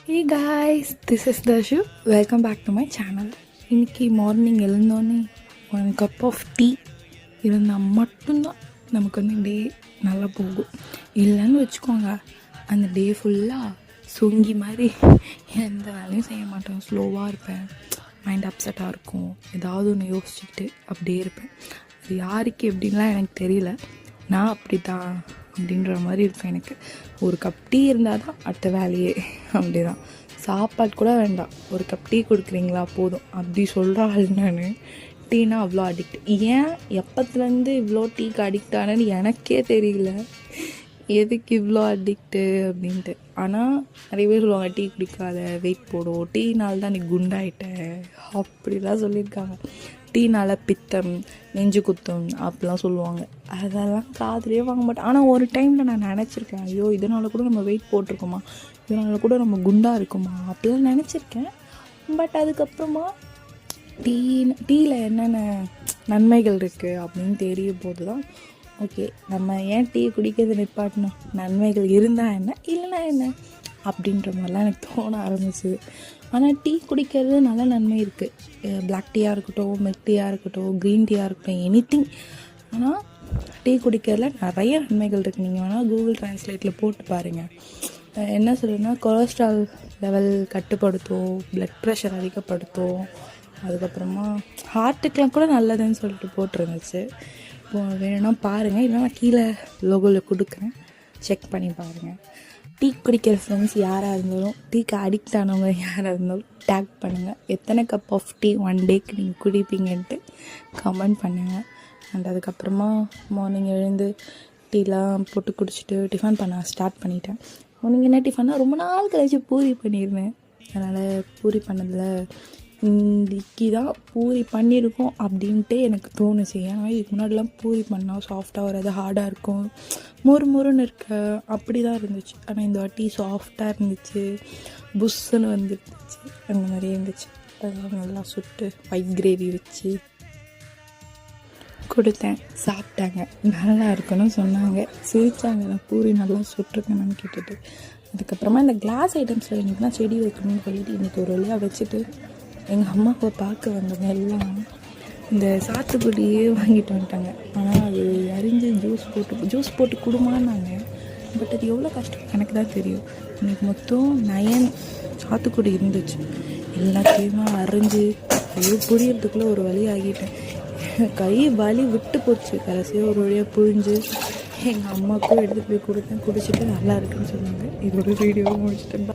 Hey guys, this is Dashu. Welcome back to my channel. இன்னைக்கு morning எழுந்தோன்னே 1 cup of tea இருந்தால் மட்டும்தான் நமக்கு டே நல்லா போகும். இல்லைன்னு வச்சுக்கோங்க, அந்த டே ஃபுல்லாக சொங்கி மாதிரி எந்த வேலையும் செய்ய மாட்டேன். ஸ்லோவாக இருப்பேன், மைண்ட் அப்செட்டாக இருக்கும், ஏதாவது ஒன்று யோசிச்சுக்கிட்டு அப்படியே இருப்பேன். அது யாருக்கு எப்படின்லாம் எனக்கு தெரியல, நான் அப்படி தான் அப்படின்ற மாதிரி இருக்கும். எனக்கு 1 cup டீ இருந்தால் தான் அடுத்த வேலையே. அப்படி தான், சாப்பாடு கூட வேண்டாம், 1 cup டீ கொடுக்குறீங்களா போதும் அப்படி சொல்கிற ஆள் நான். டீனா அவ்வளோ அடிக்ட். ஏன் எப்பத்துலேருந்து இவ்வளோ டீக்கு அடிக்ட் ஆனேன்னு எனக்கே தெரியல, எதுக்கு இவ்வளோ அடிக்ட்டு அப்படின்ட்டு. ஆனால் நிறைய பேர் சொல்லுவாங்க, டீ குடிக்காத வெயிட் போடும், டீனால தான் நீ குண்டாயிட்ட அப்படிலாம் சொல்லியிருக்காங்க. டீனால் பித்தம், நெஞ்சு குத்தம் அப்படிலாம் சொல்லுவாங்க. அதெல்லாம் காதுலேயே வாங்க மாட்டேன். ஆனால் ஒரு டைமில் நான் நினச்சிருக்கேன், ஐயோ இதனால் கூட நம்ம வெயிட் போட்டிருக்கோமா, இதனால் கூட நம்ம குண்டாக இருக்குமா அப்படிலாம் நினச்சிருக்கேன். பட் அதுக்கப்புறமா டீயில் என்னென்ன நன்மைகள் இருக்குது அப்படின்னு தெரிய போது தான், ஓகே நம்ம ஏன் டீ குடிக்கிறது நிப்பாட்டணும், நன்மைகள் இருந்தால் என்ன இல்லைனா என்ன அப்படின்ற மாதிரிலாம் எனக்கு தோண ஆரம்பிச்சுது. ஆனால் டீ குடிக்கிறது நல்ல நன்மை இருக்குது. பிளாக் டீயாக இருக்கட்டும், மில்க் டீயாக இருக்கட்டும், க்ரீன் டீயாக இருக்கட்டும், எனிதிங். ஆனால் டீ குடிக்கிறதுல நிறைய நன்மைகள் இருக்குது. நீங்கள் வேணால் கூகுள் ட்ரான்ஸ்லேட்டில் போட்டு பாருங்கள். என்ன சொல்லுன்னா, கொலஸ்ட்ரால் லெவல் கட்டுப்படுத்தும், ப்ளட் ப்ரெஷர் அதிகப்படுத்தும், அதுக்கப்புறமா ஹார்ட்டுக்கெலாம் கூட நல்லதுன்னு சொல்லிட்டு போட்டிருந்துச்சு. இப்போ வேணும்னா பாருங்கள், இல்லைனா கீழே லோகோவில் கொடுக்குறேன், செக் பண்ணி பாருங்கள். டீ குடிக்கிற ஃப்ரெண்ட்ஸ் யாராக இருந்தாலும், டீக்கு அடிக்ட் ஆனவங்க யாராக இருந்தாலும் டேக் பண்ணுங்கள். எத்தனை கப் ஆஃப் டீ 1 டேக்கு நீங்கள் குடிப்பீங்கன்ட்டு கமெண்ட் பண்ணுங்கள். அண்ட் அதுக்கப்புறமா மார்னிங் எழுந்து டீலாம் போட்டு குடிச்சிட்டு டிஃபன் பண்ண ஸ்டார்ட் பண்ணிட்டேன். மார்னிங் என்ன டிஃபன்னா, ரொம்ப நாள் கழிச்சு பூரி பண்ணியிருந்தேன். அதனால் பூரி பண்ணதில் இன்றைக்கி தான் பூரி பண்ணியிருக்கோம் அப்படின்ட்டு எனக்கு தோணுச்சு. ஏன்னா இதுக்கு முன்னாடிலாம் பூரி பண்ணால் சாஃப்டாக வராது, ஹார்டாக இருக்கும், மொறுன்னு இருக்க அப்படி தான் இருந்துச்சு. ஆனால் இந்த வாட்டி சாஃப்டாக இருந்துச்சு, புஷ்ஷுன்னு வந்துருந்துச்சு, அந்த மாதிரி இருந்துச்சு. அதெல்லாம் நல்லா சுட்டு ஒயிட் கிரேவி வச்சு கொடுத்தேன், சாப்பிட்டாங்க, நல்லா இருக்குன்னு சொன்னாங்க, சிரித்தாங்க. நான் பூரி நல்லா சுட்டுருக்கேன்னு கேட்டுட்டு. அதுக்கப்புறமா இந்த கிளாஸ் ஐட்டம்ஸில் இன்றைக்கி தான் செடி வைக்கணும்னு சொல்லிட்டு இன்றைக்கி ஒரு வழியாக வச்சுட்டு, எங்கள் அம்மாவை பார்க்க வந்தவங்க எல்லாம் இந்த சாத்துக்குடியே வாங்கிட்டு வந்துட்டாங்க. ஆனால் அது அரிஞ்சு ஜூஸ் போட்டு கொடுமான்னாங்க. பட் அது எவ்வளோ கஷ்டம் எனக்கு தான் தெரியும். எனக்கு மொத்தம் 9 சாத்துக்குடி இருந்துச்சு. எல்லாத்தையுமே அரிஞ்சு புழியறதுக்குள்ளே ஒரு வழி ஆகிட்டேன். கை வலி விட்டு போச்சு. கடைசியாக ஒரு வழியாக புழிஞ்சு எங்கள் அம்மாவுக்கும் எடுத்துகிட்டு போய் கொடுத்தேன். குடிச்சிட்டு நல்லா இருக்குன்னு சொன்னாங்க. இதோட வீடியோவும் முடிச்சுட்டேன்.